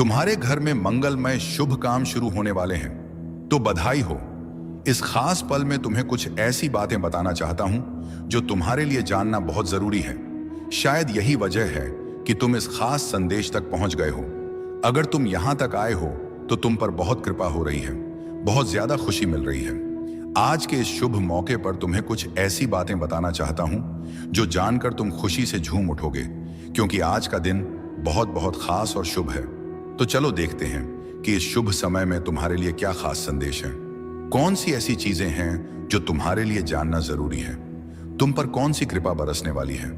तुम्हारे घर में मंगलमय शुभ काम शुरू होने वाले हैं, तो बधाई हो। इस खास पल में तुम्हें कुछ ऐसी बातें बताना चाहता हूं जो तुम्हारे लिए जानना बहुत जरूरी है। शायद यही वजह है कि तुम इस खास संदेश तक पहुंच गए हो। अगर तुम यहां तक आए हो तो तुम पर बहुत कृपा हो रही है, बहुत ज्यादा खुशी मिल रही है। आज के इस शुभ मौके पर तुम्हें कुछ ऐसी बातें बताना चाहता हूं जो जानकर तुम खुशी से झूम उठोगे, क्योंकि आज का दिन बहुत बहुत खास और शुभ है। तो चलो देखते हैं कि इस शुभ समय में तुम्हारे लिए क्या खास संदेश है। कौन सी ऐसी चीजें हैं जो तुम्हारे लिए जानना जरूरी है। तुम पर कौन सी कृपा बरसने वाली है।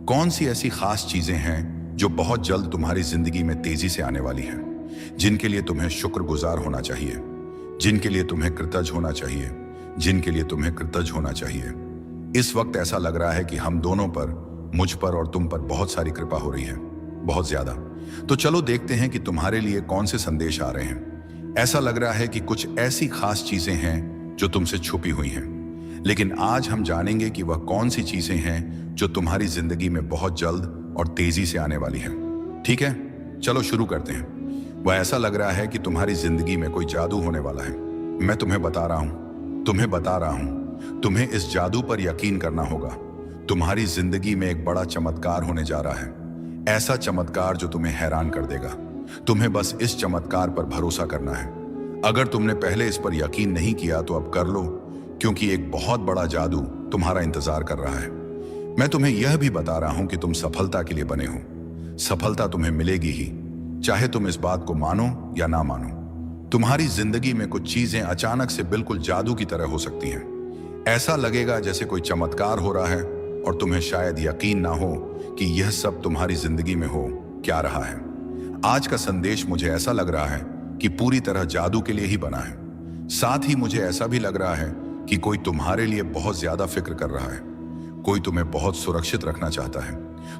कौन सी ऐसी खास चीजें हैं जो बहुत जल्द तुम्हारी जिंदगी में तेजी से आने वाली हैं, जिनके लिए तुम्हें शुक्रगुजार होना चाहिए, जिनके लिए तुम्हें कृतज्ञ होना चाहिए, जिनके लिए तुम्हें कृतज्ञ होना चाहिए। इस वक्त ऐसा लग रहा है कि हम दोनों पर, मुझ पर और तुम पर बहुत सारी कृपा हो रही है, बहुत ज्यादा। तो चलो देखते हैं कि तुम्हारे लिए कौन से संदेश आ रहे हैं। ऐसा लग रहा है कि कुछ ऐसी खास चीजें हैं जो तुमसे छुपी हुई हैं, लेकिन आज हम जानेंगे कि वह कौन सी चीजें हैं जो तुम्हारी जिंदगी में बहुत जल्द और तेजी से आने वाली हैं। ठीक है, चलो शुरू करते हैं। वह ऐसा लग रहा है कि तुम्हारी जिंदगी में कोई जादू होने वाला है। मैं तुम्हें बता रहा हूं, तुम्हें इस जादू पर यकीन करना होगा। तुम्हारी जिंदगी में एक बड़ा चमत्कार होने जा रहा है, ऐसा चमत्कार जो तुम्हें हैरान कर देगा। तुम्हें बस इस चमत्कार पर भरोसा करना है। अगर तुमने पहले इस पर यकीन नहीं किया तो अब कर लो, क्योंकि एक बहुत बड़ा जादू तुम्हारा इंतजार कर रहा है। मैं तुम्हें यह भी बता रहा हूं कि तुम सफलता के लिए बने हो। सफलता तुम्हें मिलेगी ही, चाहे तुम इस बात को मानो या ना मानो। तुम्हारी जिंदगी में कुछ चीजें अचानक से बिल्कुल जादू की तरह हो सकती हैं। ऐसा लगेगा जैसे कोई चमत्कार हो रहा है और तुम्हें शायद यकीन ना हो कि यह सब तुम्हारी जिंदगी में हो क्या रहा है। आज का संदेश मुझे ऐसा लग रहा है कि पूरी तरह जादू के लिए ही बना है। साथ ही मुझे ऐसा भी लग रहा है कि कोई तुम्हारे लिए बहुत ज्यादा फिक्र कर रहा है। कोई तुम्हें बहुत सुरक्षित रखना चाहता है,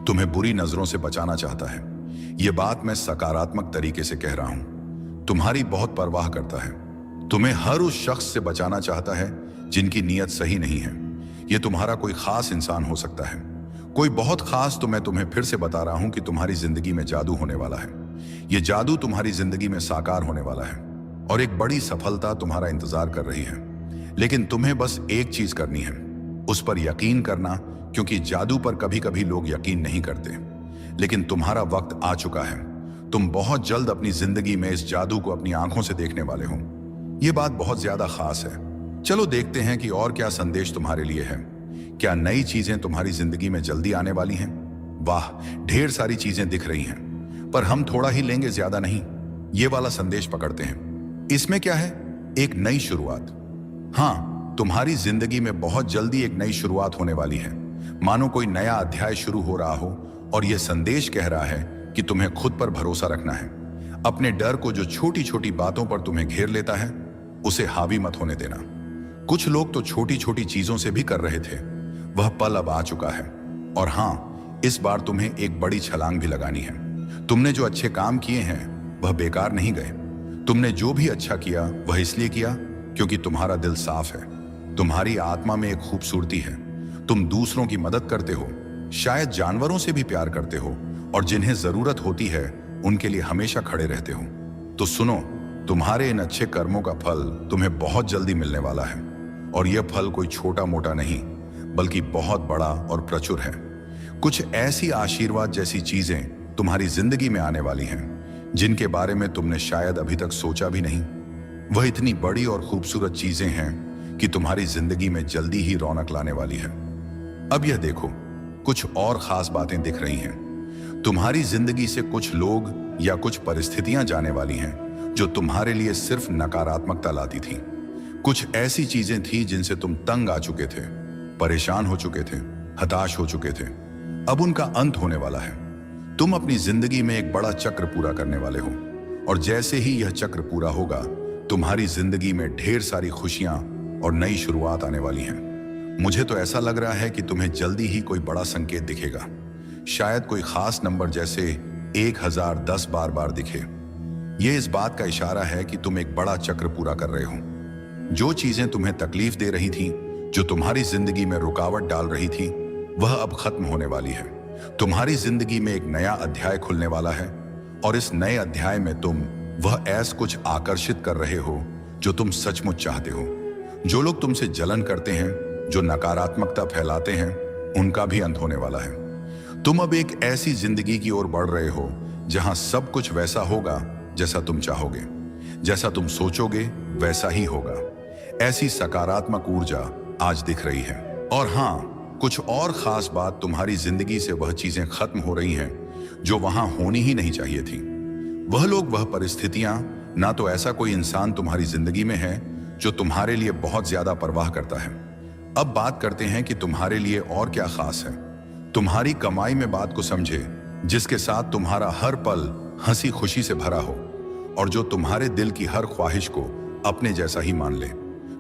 तुम्हें बुरी नजरों से बचाना चाहता है। यह बात मैं सकारात्मक तरीके से कह रहा हूं। तुम्हारी बहुत परवाह करता है, तुम्हें हर उस शख्स से बचाना चाहता है जिनकी नीयत सही नहीं है। यह तुम्हारा कोई खास इंसान हो सकता है, कोई बहुत खास। तो मैं तुम्हें फिर से बता रहा हूं कि तुम्हारी जिंदगी में जादू होने वाला है। यह जादू तुम्हारी जिंदगी में साकार होने वाला है और एक बड़ी सफलता तुम्हारा इंतजार कर रही है। लेकिन तुम्हें बस एक चीज करनी है, उस पर यकीन करना, क्योंकि जादू पर कभी कभी लोग यकीन नहीं करते। लेकिन तुम्हारा वक्त आ चुका है। तुम बहुत जल्द अपनी जिंदगी में इस जादू को अपनी आंखों से देखने वाले हो। यह बात बहुत ज्यादा खास है। चलो देखते हैं कि और क्या संदेश तुम्हारे लिए है। क्या नई चीजें तुम्हारी जिंदगी में जल्दी आने वाली हैं? वाह, ढेर सारी चीजें दिख रही हैं, पर हम थोड़ा ही लेंगे, ज्यादा नहीं। ये वाला संदेश पकड़ते हैं। इसमें क्या है? एक नई शुरुआत। हाँ, तुम्हारी जिंदगी में बहुत जल्दी एक नई शुरुआत होने वाली है, मानो कोई नया अध्याय शुरू हो रहा हो। और यह संदेश कह रहा है कि तुम्हें खुद पर भरोसा रखना है। अपने डर को, जो छोटी छोटी बातों पर तुम्हें घेर लेता है, उसे हावी मत होने देना। कुछ लोग तो छोटी छोटी चीजों से भी कर रहे थे। वह पल अब आ चुका है। और हाँ, इस बार तुम्हें एक बड़ी छलांग भी लगानी है। तुमने जो अच्छे काम किए हैं वह बेकार नहीं गए। तुमने जो भी अच्छा किया वह इसलिए किया क्योंकि तुम्हारा दिल साफ है। तुम्हारी आत्मा में एक खूबसूरती है। तुम दूसरों की मदद करते हो, शायद जानवरों से भी प्यार करते हो, और जिन्हें जरूरत होती है उनके लिए हमेशा खड़े रहते हो। तो सुनो, तुम्हारे इन अच्छे कर्मों का फल तुम्हें बहुत जल्दी मिलने वाला है। और यह फल कोई छोटा मोटा नहीं, बल्कि बहुत बड़ा और प्रचुर है। कुछ ऐसी आशीर्वाद जैसी चीजें तुम्हारी जिंदगी में आने वाली हैं जिनके बारे में तुमने शायद अभी तक सोचा भी नहीं। वह इतनी बड़ी और खूबसूरत चीजें हैं कि तुम्हारी जिंदगी में जल्दी ही रौनक लाने वाली है। अब यह देखो, कुछ और खास बातें दिख रही हैं। तुम्हारी जिंदगी से कुछ लोग या कुछ परिस्थितियां जाने वाली हैं जो तुम्हारे लिए सिर्फ नकारात्मकता लाती थी। कुछ ऐसी चीजें थी जिनसे तुम तंग आ चुके थे, परेशान हो चुके थे, हताश हो चुके थे। अब उनका अंत होने वाला है। तुम अपनी जिंदगी में एक बड़ा चक्र पूरा करने वाले हो, और जैसे ही यह चक्र पूरा होगा, तुम्हारी जिंदगी में ढेर सारी खुशियां और नई शुरुआत आने वाली हैं। मुझे तो ऐसा लग रहा है कि तुम्हें जल्दी ही कोई बड़ा संकेत दिखेगा। शायद कोई खास नंबर जैसे 1010 बार बार दिखे। यह इस बात का इशारा है कि तुम एक बड़ा चक्र पूरा कर रहे हो। जो चीजें तुम्हें तकलीफ दे रही थी, जो तुम्हारी जिंदगी में रुकावट डाल रही थी, वह अब खत्म होने वाली है। तुम्हारी जिंदगी में एक नया अध्याय खुलने वाला है और इस नए अध्याय में तुम वह ऐसा कुछ आकर्षित कर रहे हो जो तुम सचमुच चाहते हो। जो लोग तुमसे जलन करते हैं, जो नकारात्मकता फैलाते हैं, उनका भी अंत होने वाला है। तुम अब एक ऐसी जिंदगी की ओर बढ़ रहे हो जहां सब कुछ वैसा होगा जैसा तुम चाहोगे। जैसा तुम सोचोगे वैसा ही होगा। ऐसी सकारात्मक ऊर्जा आज दिख रही है। और हाँ, कुछ और खास बात, तुम्हारी जिंदगी से वह चीजें खत्म हो रही हैं जो वहां होनी ही नहीं चाहिए थी। वह लोग, वह परिस्थितियां, ना तो ऐसा कोई इंसान तुम्हारी जिंदगी में है जो तुम्हारे लिए बहुत ज्यादा परवाह करता है। अब बात करते हैं कि तुम्हारे लिए और क्या खास है। तुम्हारी कमाई में बात को समझे, जिसके साथ तुम्हारा हर पल हंसी खुशी से भरा हो और जो तुम्हारे दिल की हर ख्वाहिश को अपने जैसा ही मान ले।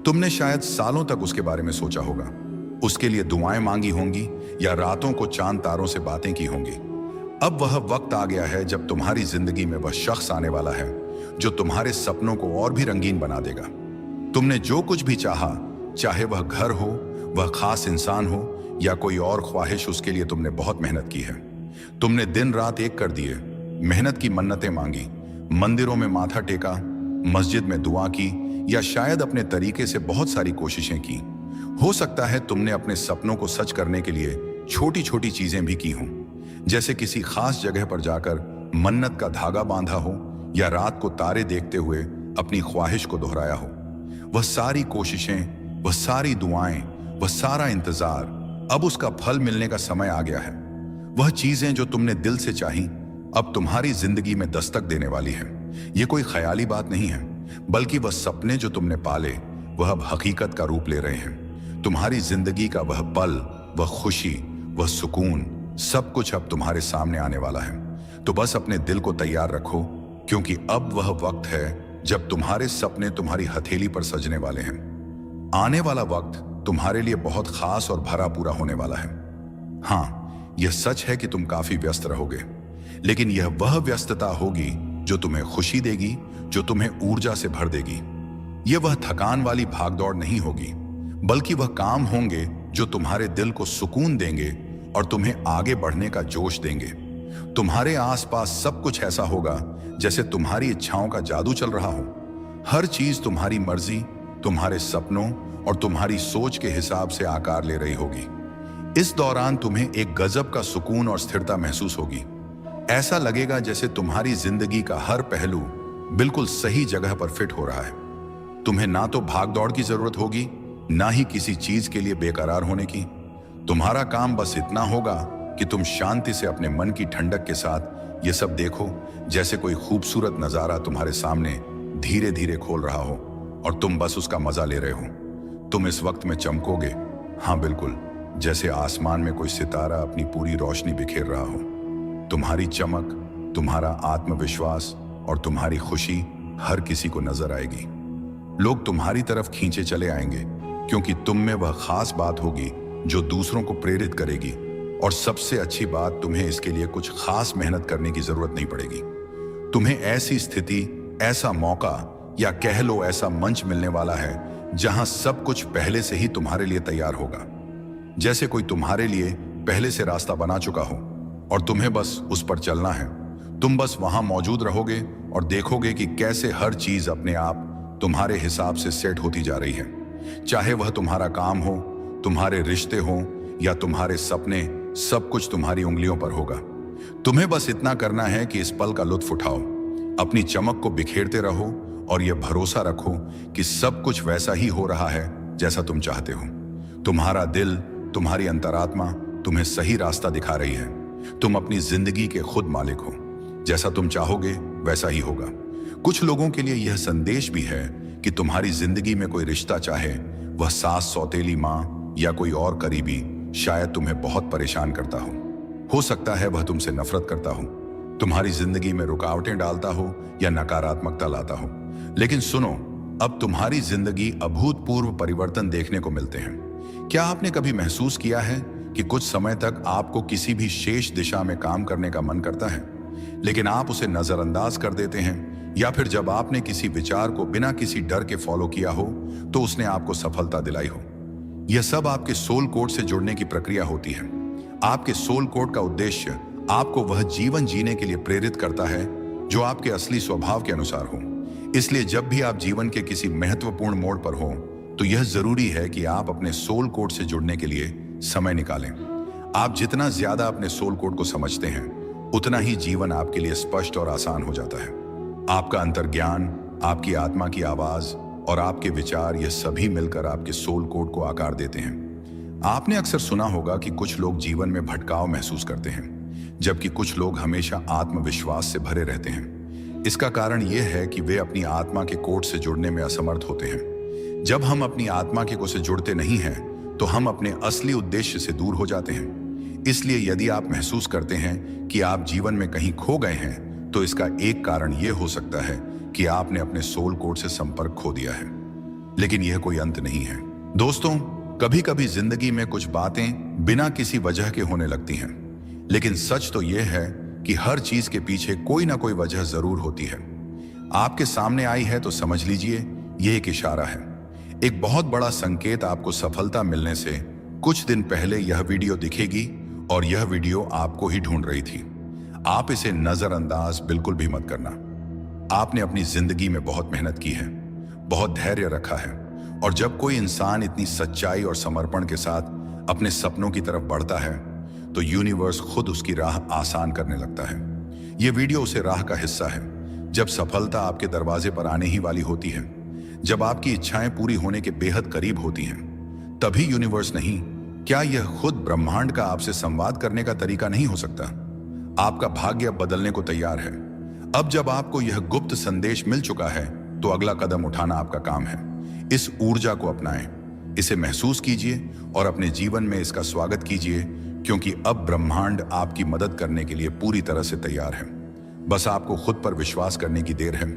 तुमने शायद सालों तक उसके बारे में सोचा होगा, उसके लिए दुआएं मांगी होंगी या रातों को चांद तारों से बातें की होंगी। अब वह वक्त आ गया है जब तुम्हारी जिंदगी में वह शख्स आने वाला है जो तुम्हारे सपनों को और भी रंगीन बना देगा। तुमने जो कुछ भी चाहा, चाहे वह घर हो, वह खास इंसान हो या कोई और ख्वाहिश, उसके लिए तुमने बहुत मेहनत की है। तुमने दिन रात एक कर दिए, मेहनत की मन्नतें मांगी, मंदिरों में माथा टेका, मस्जिद में दुआ की या शायद अपने तरीके से बहुत सारी कोशिशें की। हो सकता है तुमने अपने सपनों को सच करने के लिए छोटी छोटी चीजें भी की हों, जैसे किसी खास जगह पर जाकर मन्नत का धागा बांधा हो या रात को तारे देखते हुए अपनी ख्वाहिश को दोहराया हो। वह सारी कोशिशें, वह सारी दुआएं, वह सारा इंतजार, अब उसका फल मिलने का समय आ गया है। वह चीजें जो तुमने दिल से चाही, अब तुम्हारी जिंदगी में दस्तक देने वाली है। ये कोई ख्याली बात नहीं है, बल्कि वह सपने जो तुमने पाले, वह अब हकीकत का रूप ले रहे हैं। तुम्हारी जिंदगी का वह पल, वह खुशी, वह सुकून, सब कुछ अब तुम्हारे सामने आने वाला है। तो बस अपने दिल को तैयार रखो, क्योंकि अब वह वक्त है जब तुम्हारे सपने तुम्हारी हथेली पर सजने वाले हैं। आने वाला वक्त तुम्हारे लिए बहुत खास और भरा पूरा होने वाला है। हाँ, यह सच है कि तुम काफी व्यस्त रहोगे, लेकिन यह वह व्यस्तता होगी जो तुम्हें खुशी देगी, जो तुम्हें ऊर्जा से भर देगी। यह वह थकान वाली भागदौड़ नहीं होगी, बल्कि वह काम होंगे जो तुम्हारे दिल को सुकून देंगे और तुम्हें आगे बढ़ने का जोश देंगे। तुम्हारे आसपास सब कुछ ऐसा होगा जैसे तुम्हारी इच्छाओं का जादू चल रहा हो। हर चीज तुम्हारी मर्जी, तुम्हारे सपनों और तुम्हारी सोच के हिसाब से आकार ले रही होगी। इस दौरान तुम्हें एक गजब का सुकून और स्थिरता महसूस होगी। ऐसा लगेगा जैसे तुम्हारी जिंदगी का हर पहलू बिल्कुल सही जगह पर फिट हो रहा है। तुम्हें ना तो भागदौड़ की जरूरत होगी, ना ही किसी चीज के लिए बेकरार होने की। तुम्हारा काम बस इतना होगा कि तुम शांति से अपने मन की ठंडक के साथ ये सब देखो, जैसे कोई खूबसूरत नजारा तुम्हारे सामने धीरे धीरे खोल रहा हो और तुम बस उसका मजा ले रहे हो। तुम इस वक्त में चमकोगे, हाँ बिल्कुल, जैसे आसमान में कोई सितारा अपनी पूरी रोशनी बिखेर रहा हो। तुम्हारी चमक, तुम्हारा आत्मविश्वास और तुम्हारी खुशी हर किसी को नजर आएगी। लोग तुम्हारी तरफ खींचे चले आएंगे, क्योंकि तुम में वह खास बात होगी जो दूसरों को प्रेरित करेगी। और सबसे अच्छी बात, तुम्हें इसके लिए कुछ खास मेहनत करने की जरूरत नहीं पड़ेगी। तुम्हें ऐसी स्थिति, ऐसा मौका या कह लो ऐसा मंच मिलने वाला है जहां सब कुछ पहले से ही तुम्हारे लिए तैयार होगा, जैसे कोई तुम्हारे लिए पहले से रास्ता बना चुका हो और तुम्हें बस उस पर चलना है। तुम बस वहां मौजूद रहोगे और देखोगे कि कैसे हर चीज अपने आप तुम्हारे हिसाब से सेट होती जा रही है। चाहे वह तुम्हारा काम हो, तुम्हारे रिश्ते हो या तुम्हारे सपने, सब कुछ तुम्हारी उंगलियों पर होगा। तुम्हें बस इतना करना है कि इस पल का लुत्फ उठाओ, अपनी चमक को बिखेरते रहो और यह भरोसा रखो कि सब कुछ वैसा ही हो रहा है जैसा तुम चाहते हो। तुम्हारा दिल, तुम्हारी अंतरात्मा तुम्हें सही रास्ता दिखा रही है। तुम अपनी जिंदगी के खुद मालिक हो। जैसा तुम चाहोगे वैसा ही होगा। कुछ लोगों के लिए यह संदेश भी है कि तुम्हारी जिंदगी में कोई रिश्ता, चाहे वह सास, सौतेली माँ या कोई और करीबी, शायद तुम्हें बहुत परेशान करता हो सकता है वह तुमसे नफरत करता हो, तुम्हारी जिंदगी में रुकावटें डालता हो या नकारात्मकता लाता हो। लेकिन सुनो, अब तुम्हारी जिंदगी अभूतपूर्व परिवर्तन देखने को मिलते हैं। क्या आपने कभी महसूस किया है कि कुछ समय तक आपको किसी भी शेष दिशा में काम करने का मन करता है, लेकिन आप उसे नजरअंदाज कर देते हैं, या फिर जब आपने किसी विचार को बिना किसी डर के फॉलो किया हो तो उसने आपको सफलता दिलाई हो? यह सब आपके सोल कोड से जुड़ने की प्रक्रिया होती है। आपके सोल कोड का उद्देश्य आपको वह जीवन जीने के लिए प्रेरित करता है जो आपके असली स्वभाव के अनुसार हो। इसलिए जब भी आप जीवन के किसी महत्वपूर्ण मोड़ पर हो, तो यह जरूरी है कि आप अपने सोल कोड से जुड़ने के लिए समय निकालें। आप जितना ज्यादा अपने सोल कोड को समझते हैं, उतना ही जीवन आपके लिए स्पष्ट और आसान हो जाता है। आपका अंतर्ज्ञान, आपकी आत्मा की आवाज और आपके विचार, यह सभी मिलकर आपके सोल कोड को आकार देते हैं। आपने अक्सर सुना होगा कि कुछ लोग जीवन में भटकाव महसूस करते हैं, जबकि कुछ लोग हमेशा आत्मविश्वास से भरे रहते हैं। इसका कारण यह है कि वे अपनी आत्मा के कोड से जुड़ने में असमर्थ होते हैं। जब हम अपनी आत्मा के कोड से जुड़ते नहीं हैं, तो हम अपने असली उद्देश्य से दूर हो जाते हैं। इसलिए यदि आप महसूस करते हैं कि आप जीवन में कहीं खो गए हैं, तो इसका एक कारण यह हो सकता है कि आपने अपने सोल कोड से संपर्क खो दिया है। लेकिन यह कोई अंत नहीं है। दोस्तों, कभी कभी जिंदगी में कुछ बातें बिना किसी वजह के होने लगती हैं, लेकिन सच तो यह है कि हर चीज के पीछे कोई ना कोई वजह जरूर होती है। आपके सामने आई है तो समझ लीजिए यह एक इशारा है, एक बहुत बड़ा संकेत। आपको सफलता मिलने से कुछ दिन पहले यह वीडियो दिखेगी और यह वीडियो आपको ही ढूंढ रही थी। आप इसे नजरअंदाज बिल्कुल भी मत करना। आपने अपनी जिंदगी में बहुत मेहनत की है, बहुत धैर्य रखा है, और जब कोई इंसान इतनी सच्चाई और समर्पण के साथ अपने सपनों की तरफ बढ़ता है, तो यूनिवर्स खुद उसकी राह आसान करने लगता है। यह वीडियो उसे राह का हिस्सा है, जब सफलता आपके दरवाजे पर आने ही वाली होती है, जब आपकी इच्छाएं पूरी होने के बेहद करीब होती हैं। तभी यूनिवर्स नहीं, क्या यह खुद ब्रह्मांड का आपसे संवाद करने का तरीका नहीं हो सकता? आपका भाग्य अब बदलने को तैयार है। अब जब आपको यह गुप्त संदेश मिल चुका है, तो अगला कदम उठाना आपका काम है। इस ऊर्जा को अपनाएं, इसे महसूस कीजिए और अपने जीवन में इसका स्वागत कीजिए, क्योंकि अब ब्रह्मांड आपकी मदद करने के लिए पूरी तरह से तैयार है। बस आपको खुद पर विश्वास करने की देर है।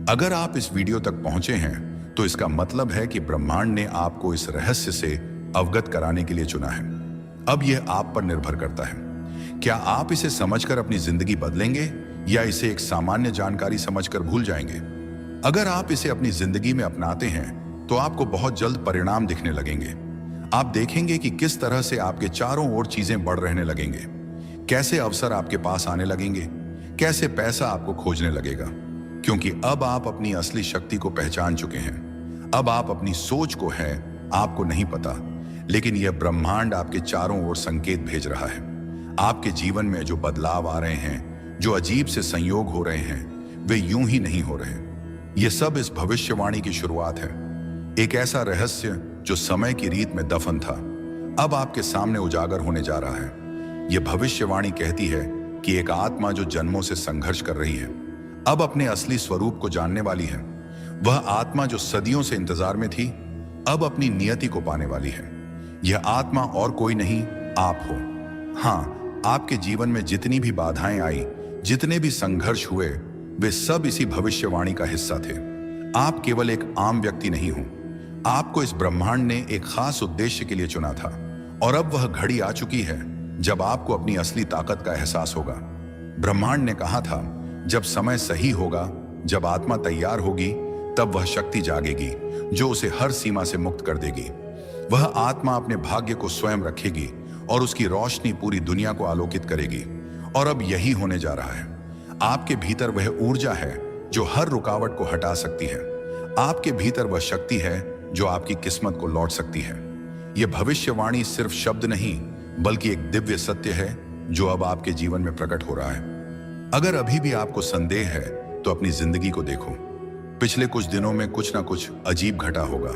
अगर आप इस वीडियो तक पहुंचे हैं, तो इसका मतलब है कि ब्रह्मांड ने आपको इस रहस्य से अवगत कराने के लिए चुना है। अब यह आप पर निर्भर करता है। क्या आप इसे समझकर अपनी जिंदगी बदलेंगे या इसे एक सामान्य जानकारी समझकर भूल जाएंगे? अगर आप इसे अपनी जिंदगी में अपनाते हैं, तो आपको बहुत जल्द परिणाम दिखने लगेंगे। आप देखेंगे कि किस तरह से आपके चारों ओर चीजें बढ़ रहने लगेंगे, कैसे अवसर आपके पास आने लगेंगे, कैसे पैसा आपको खोजने लगेगा, क्योंकि अब आप अपनी असली शक्ति को पहचान चुके हैं। अब आप अपनी सोच को है, आपको नहीं पता, लेकिन यह ब्रह्मांड आपके चारों ओर संकेत भेज रहा है। आपके जीवन में जो बदलाव आ रहे हैं, जो अजीब से संयोग हो रहे हैं, वे यूं ही नहीं हो रहे। ये सब इस भविष्यवाणी की शुरुआत है। एक ऐसा रहस्य जो समय की रीत में दफन था, अब आपके सामने उजागर होने जा रहा है। यह भविष्यवाणी कहती है कि एक आत्मा जो जन्मों से संघर्ष कर रही है, अब अपने असली स्वरूप को जानने वाली है। वह आत्मा जो सदियों से इंतजार में थी, अब अपनी नियति को पाने वाली है। यह आत्मा और कोई नहीं, आप हो। हाँ, आपके जीवन में जितनी भी बाधाएं आई, जितने भी संघर्ष हुए, वे सब इसी भविष्यवाणी का हिस्सा थे। आप केवल एक आम व्यक्ति नहीं हो। आपको इस ब्रह्मांड ने एक खास उद्देश्य के लिए चुना था, और अब वह घड़ी आ चुकी है जब आपको अपनी असली ताकत का एहसास होगा। ब्रह्मांड ने कहा था, जब समय सही होगा, जब आत्मा तैयार होगी, तब वह शक्ति जागेगी जो उसे हर सीमा से मुक्त कर देगी। वह आत्मा अपने भाग्य को स्वयं रखेगी और उसकी रोशनी पूरी दुनिया को आलोकित करेगी। और अब यही होने जा रहा है। आपके भीतर वह ऊर्जा है जो हर रुकावट को हटा सकती है। आपके भीतर वह शक्ति है जो आपकी किस्मत को लौट सकती है। यह भविष्यवाणी सिर्फ शब्द नहीं, बल्कि एक दिव्य सत्य है जो अब आपके जीवन में प्रकट हो रहा है। अगर अभी भी आपको संदेह है, तो अपनी जिंदगी को देखो। पिछले कुछ दिनों में कुछ ना कुछ अजीब घटा होगा।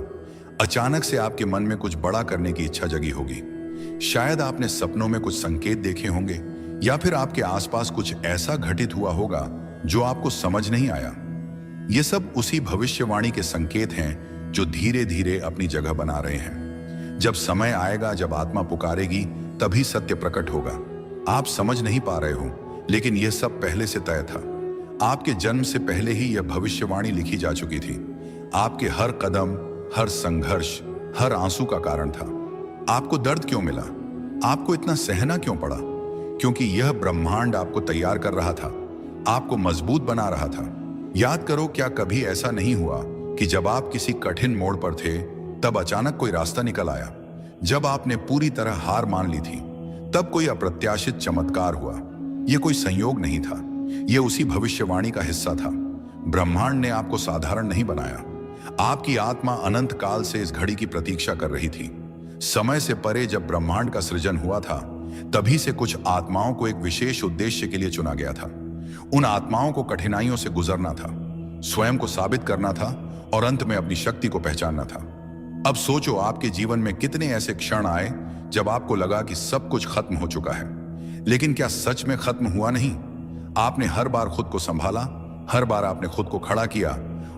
अचानक से आपके मन में कुछ बड़ा करने की इच्छा जगी होगी। शायद आपने सपनों में कुछ संकेत देखे होंगे, या फिर आपके आसपास कुछ ऐसा घटित हुआ होगा जो आपको समझ नहीं आया। ये सब उसी भविष्यवाणी के संकेत हैं जो धीरे धीरे अपनी जगह बना रहे हैं। जब समय आएगा, जब आत्मा पुकारेगी, तभी सत्य प्रकट होगा। आप समझ नहीं पा रहे हो, लेकिन यह सब पहले से तय था। आपके जन्म से पहले ही यह भविष्यवाणी लिखी जा चुकी थी। आपके हर कदम, हर संघर्ष, हर आंसू का कारण था। आपको दर्द क्यों मिला? आपको इतना सहना क्यों पड़ा? क्योंकि यह ब्रह्मांड आपको तैयार कर रहा था, आपको मजबूत बना रहा था। याद करो, क्या कभी ऐसा नहीं हुआ कि जब आप किसी कठिन मोड़ पर थे, तब अचानक कोई रास्ता निकल आया? जब आपने पूरी तरह हार मान ली थी, तब कोई अप्रत्याशित चमत्कार हुआ। यह कोई संयोग नहीं था, यह उसी भविष्यवाणी का हिस्सा था। ब्रह्मांड ने आपको साधारण नहीं बनाया। आपकी आत्मा अनंत काल से इस घड़ी की प्रतीक्षा कर रही थी। समय से परे जब ब्रह्मांड का सृजन हुआ था, तभी से कुछ आत्माओं को एक विशेष उद्देश्य के लिए चुना गया था। उन आत्माओं को कठिनाइयों से गुजरना था, स्वयं को साबित करना था और अंत में अपनी शक्ति को पहचानना था। अब सोचो, आपके जीवन में कितने ऐसे क्षण आए जब आपको लगा कि सब कुछ खत्म हो चुका है, लेकिन क्या सच में खत्म हुआ नहीं? आपने हर बार खुद को संभाला, हर बार आपने खुद को खड़ा किया,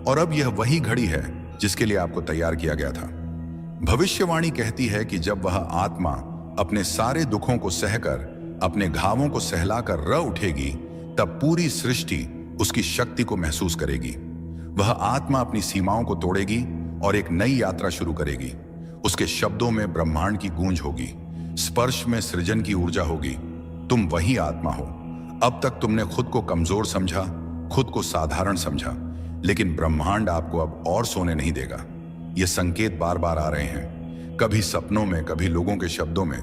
और अब यह वही घड़ी है जिसके लिए आपको तैयार किया गया था। भविष्यवाणी कहती है कि जब वह आत्मा अपने सारे दुखों को सहकर, अपने घावों को सहलाकर र उठेगी, तब पूरी सृष्टि उसकी शक्ति को महसूस करेगी। वह आत्मा अपनी सीमाओं को तोड़ेगी और एक नई यात्रा शुरू करेगी। उसके शब्दों में ब्रह्मांड की गूंज होगी, स्पर्श में सृजन की ऊर्जा होगी। तुम वही आत्मा हो। अब तक तुमने खुद को कमजोर समझा, खुद को साधारण समझा, लेकिन ब्रह्मांड आपको अब और सोने नहीं देगा। ये संकेत बार बार आ रहे हैं, कभी सपनों में, कभी लोगों के शब्दों में,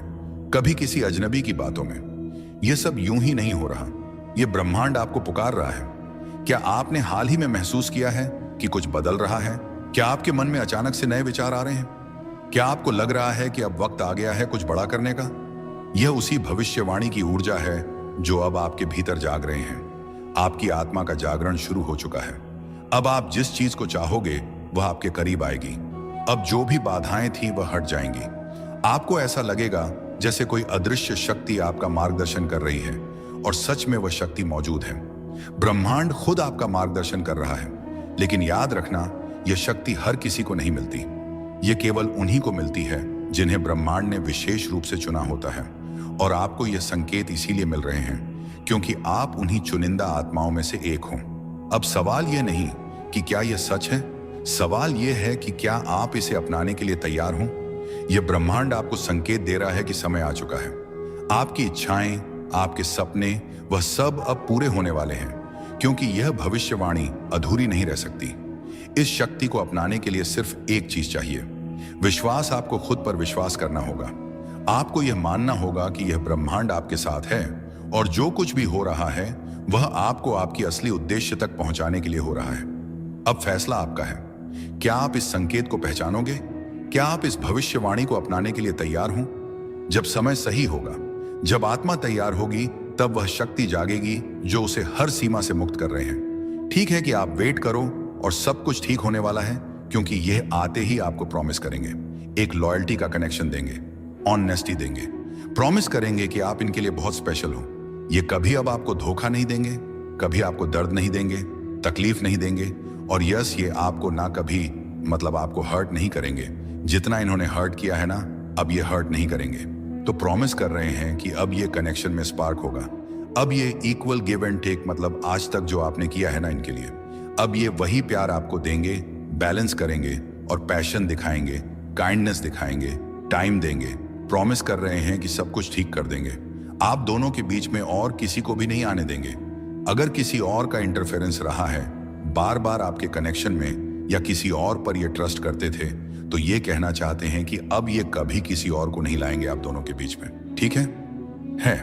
कभी किसी अजनबी की बातों में। यह सब यूं ही नहीं हो रहा, यह ब्रह्मांड आपको पुकार रहा है। क्या आपने हाल ही में महसूस किया है कि कुछ बदल रहा है? क्या आपके मन में अचानक से नए विचार आ रहे हैं? क्या आपको लग रहा है कि अब वक्त आ गया है कुछ बड़ा करने का? यह उसी भविष्यवाणी की ऊर्जा है जो अब आपके भीतर जाग रहे हैं। आपकी आत्मा का जागरण शुरू हो चुका है। अब आप जिस चीज को चाहोगे वह आपके करीब आएगी। अब जो भी बाधाएं थी वह हट जाएंगी। आपको ऐसा लगेगा जैसे कोई अदृश्य शक्ति आपका मार्गदर्शन कर रही है, और सच में वह शक्ति मौजूद है। ब्रह्मांड खुद आपका मार्गदर्शन कर रहा है, लेकिन याद रखना, यह शक्ति हर किसी को नहीं मिलती। यह केवल उन्हीं को मिलती है जिन्हें ब्रह्मांड ने विशेष रूप से चुना होता है। और आपको यह संकेत इसीलिए मिल रहे हैं क्योंकि आप उन्हीं चुनिंदा आत्माओं में से एक हो। अब सवाल यह नहीं कि क्या यह सच है, सवाल यह है कि क्या आप इसे अपनाने के लिए तैयार हो। यह ब्रह्मांड आपको संकेत दे रहा है कि समय आ चुका है। आपकी इच्छाएं, आपके सपने, वह सब अब पूरे होने वाले हैं, क्योंकि यह भविष्यवाणी अधूरी नहीं रह सकती। इस शक्ति को अपनाने के लिए सिर्फ एक चीज चाहिए, विश्वास। आपको खुद पर विश्वास करना होगा। आपको यह मानना होगा कि यह ब्रह्मांड आपके साथ है, और जो कुछ भी हो रहा है वह आपको आपकी असली उद्देश्य तक पहुंचाने के लिए हो रहा है। अब फैसला आपका है। क्या आप इस संकेत को पहचानोगे? क्या आप इस भविष्यवाणी को अपनाने के लिए तैयार हो? जब समय सही होगा, जब आत्मा तैयार होगी, तब वह शक्ति जागेगी जो उसे हर सीमा से मुक्त कर रहे हैं। ठीक है कि आप वेट करो, और सब कुछ ठीक होने वाला है, क्योंकि यह आते ही आपको प्रॉमिस करेंगे, एक लॉयल्टी का कनेक्शन देंगे, ऑनेस्टी देंगे, प्रॉमिस करेंगे कि आप इनके लिए बहुत स्पेशल हो। ये कभी अब आपको धोखा नहीं देंगे, कभी आपको दर्द नहीं देंगे, तकलीफ नहीं देंगे, और यस, ये आपको ना कभी आपको हर्ट नहीं करेंगे। जितना इन्होंने हर्ट किया है ना, अब ये हर्ट नहीं करेंगे। तो प्रॉमिस कर रहे हैं कि अब ये कनेक्शन में स्पार्क होगा। अब ये इक्वल गिव एंड टेक, आज तक जो आपने किया है ना इनके लिए, अब ये वही प्यार आपको देंगे, बैलेंस करेंगे और पैशन दिखाएंगे, काइंडनेस दिखाएंगे, टाइम देंगे। प्रॉमिस कर रहे हैं कि सब कुछ ठीक कर देंगे। आप दोनों के बीच में और किसी को भी नहीं आने देंगे। अगर किसी और का इंटरफेरेंस रहा है बार बार आपके कनेक्शन में, या किसी और पर ये ट्रस्ट करते थे, तो ये कहना चाहते हैं कि अब ये कभी किसी और को नहीं लाएंगे आप दोनों के बीच में। ठीक है?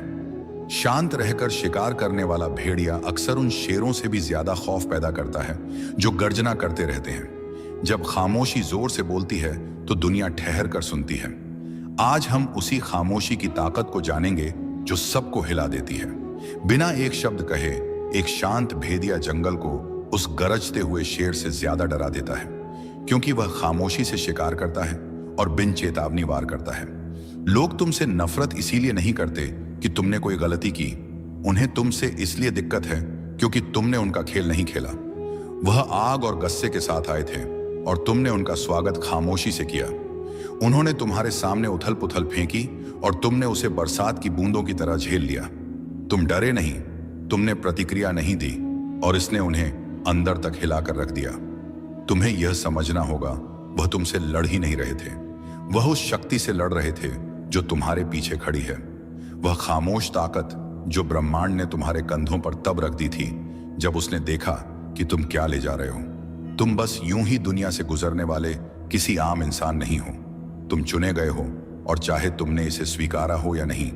शांत रहकर शिकार करने वाला भेड़िया अक्सर उन शेरों से भी ज्यादा खौफ पैदा करता है जो गर्जना करते रहते हैं। जब खामोशी जोर से बोलती है तो दुनिया ठहर कर सुनती है। आज हम उसी खामोशी की ताकत को जानेंगे जो सबको हिला देती है। बिना एक शब्द कहे एक शांत भेदिया जंगल को उस गरजते हुए शेर से ज्यादा डरा देता है, क्योंकि वह खामोशी से शिकार करता है और बिन चेतावनी वार करता है। लोग तुमसे नफरत इसीलिए नहीं करते कि तुमने कोई गलती की, उन्हें तुमसे इसलिए दिक्कत है क्योंकि तुमने उनका खेल नहीं खेला। वह आग और गुस्से के साथ आए थे और तुमने उनका स्वागत खामोशी से किया। उन्होंने तुम्हारे सामने उथल पुथल फेंकी और तुमने उसे बरसात की बूंदों की तरह झेल लिया। तुम डरे नहीं, तुमने प्रतिक्रिया नहीं दी, और इसने उन्हें अंदर तक हिलाकर रख दिया। तुम्हें यह समझना होगा, वह तुमसे लड़ ही नहीं रहे थे, वह उस शक्ति से लड़ रहे थे जो तुम्हारे पीछे खड़ी है। वह खामोश ताकत जो ब्रह्मांड ने तुम्हारे कंधों पर तब रख दी थी जब उसने देखा कि तुम क्या ले जा रहे हो। तुम बस यूं ही दुनिया से गुजरने वाले किसी आम इंसान नहीं हो। तुम चुने गए हो, और चाहे तुमने इसे स्वीकारा हो या नहीं,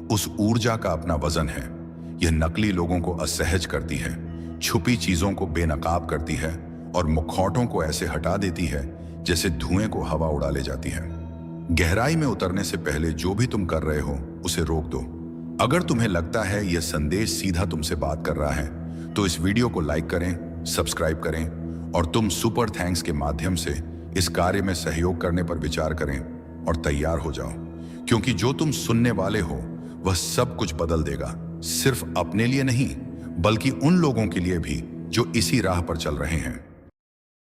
उस ऊर्जा का अपना वजन है। यह नकली लोगों को असहज करती है, छुपी चीजों को बेनकाब करती है और मुखौटों को ऐसे हटा देती है जैसे धुएं को हवा उड़ा ले जाती है। गहराई में उतरने से पहले जो भी तुम कर रहे हो उसे रोक दो। अगर तुम्हें लगता है यह संदेश सीधा तुमसे बात कर रहा है तो इस वीडियो को लाइक करें, सब्सक्राइब करें और तुम सुपर थैंक्स के माध्यम से इस कार्य में सहयोग करने पर विचार करें और तैयार हो जाओ, क्योंकि जो तुम सुनने वाले हो वह सब कुछ बदल देगा, सिर्फ अपने लिए नहीं बल्कि उन लोगों के लिए भी जो इसी राह पर चल रहे हैं।